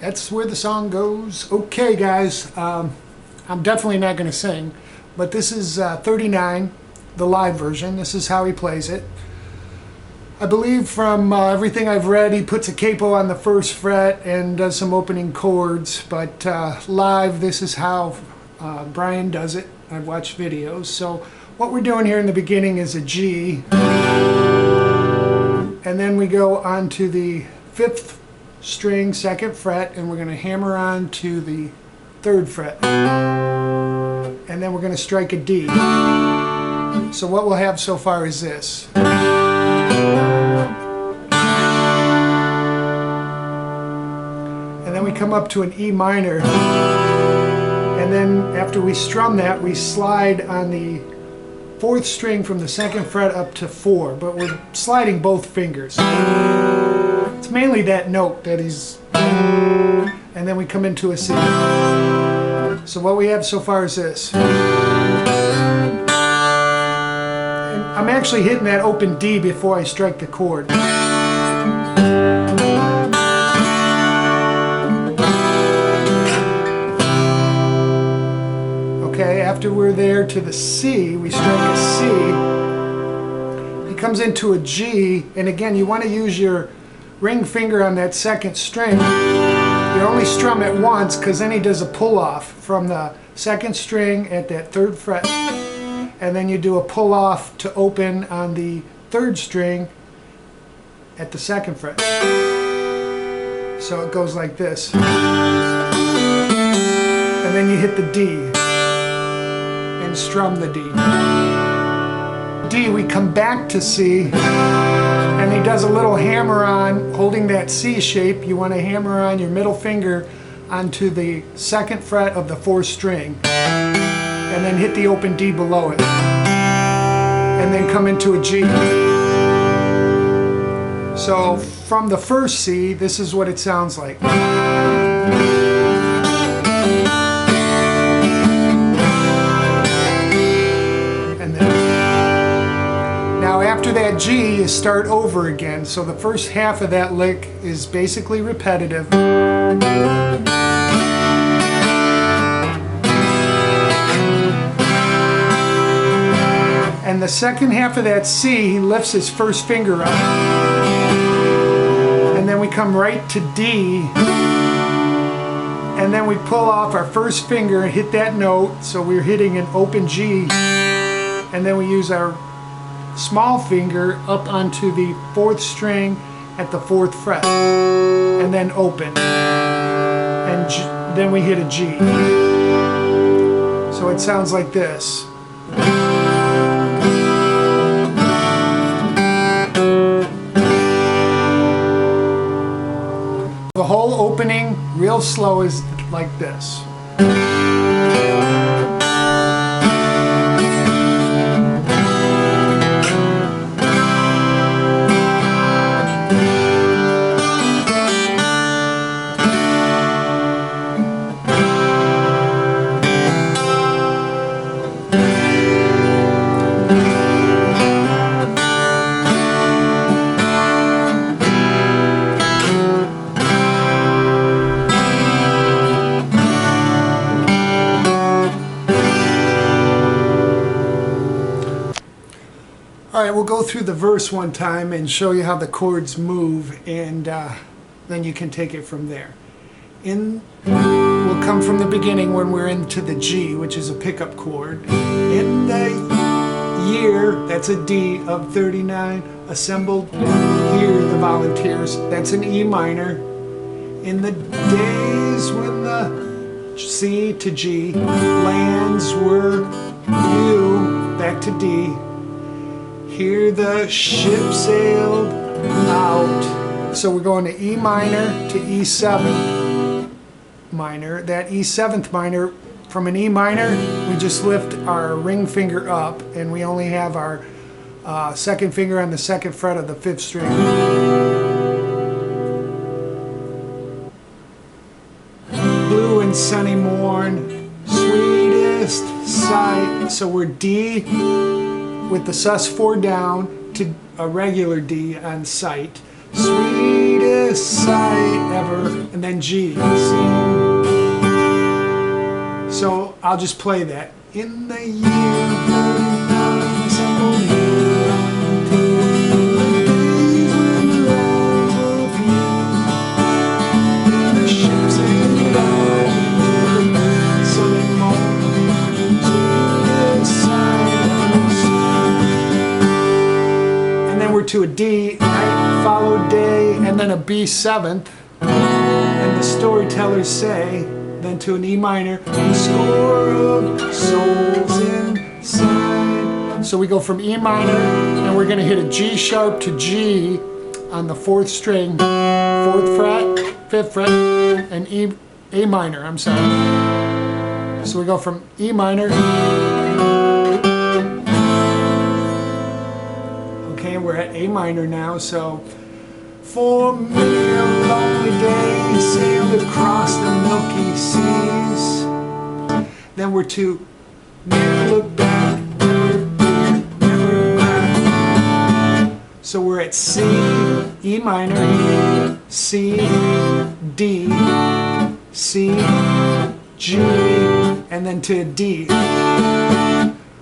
That's where the song goes. Okay, guys, I'm definitely not going to sing, but this is 39, the live version. This is how he plays it. I believe from everything I've read, he puts a capo on the first fret and does some opening chords, but live, this is how Brian does it. I've watched videos. So what we're doing here in the beginning is a G, and then we go on to the 5th string, 2nd fret, and we're going to hammer on to the 3rd fret, and then we're going to strike a D. So what we'll have so far is this. And then we come up to an E minor, and then after we strum that, we slide on the 4th string from the 2nd fret up to 4, but we're sliding both fingers. It's mainly that note that he's, and then we come into a C. So what we have so far is this. And I'm actually hitting that open D before I strike the chord. Okay, after we're there to the C, we strike a C. He comes into a G, and again, you want to use your ring finger on that 2nd string. You only strum it once, because then he does a pull off from the 2nd string at that 3rd fret, and then you do a pull off to open on the 3rd string at the 2nd fret. So it goes like this, and then you hit the D and strum the D. D, we come back to C, and he does a little hammer on, holding that C shape. You want to hammer on your middle finger onto the 2nd fret of the 4th string, and then hit the open D below it, and then come into a G. So from the first C, this is what it sounds like. After that G, you start over again. So the first half of that lick is basically repetitive. And the second half of that C, he lifts his first finger up. And then we come right to D. And then we pull off our first finger and hit that note. So we're hitting an open G. And then we use our small finger up onto the 4th string at the 4th fret, and then open, and then we hit a G. So it sounds like this. The whole opening, real slow, is like this. Alright, we'll go through the verse one time and show you how the chords move, and then you can take it from there. We'll come from the beginning when we're into the G, which is a pickup chord. In the year, that's a D, of 39, assembled here the volunteers, that's an E minor. In the days when the C to G, lands were new, back to D. Here the ship sailed out. So we're going to E minor to E7 minor. That E7th minor From an E minor, we just lift our ring finger up, and we only have our second finger on the second fret of the 5th string. Blue and sunny morn, sweetest sight. So we're D with the sus4 down to a regular D on sight. Sweetest sight ever, and then G. So I'll just play that. In the year 39, simple the ships sailed out, the sun and moon, sweetest sight. And then we're to a D, night followed day, and then a B 7th. And the storytellers say, then to an E minor, the score of souls inside. So we go from E minor, and we're going to hit a G sharp to G on the 4th string, 4th fret, 5th fret, and A minor, I'm sorry. So we go from E minor, okay, we're at A minor now, so for many a lonely day sailed across the milky seas. Then we're to never look back, never fear, never back. So we're at C, E minor, C, D, C, G, and then to D.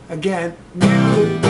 Again, never look back.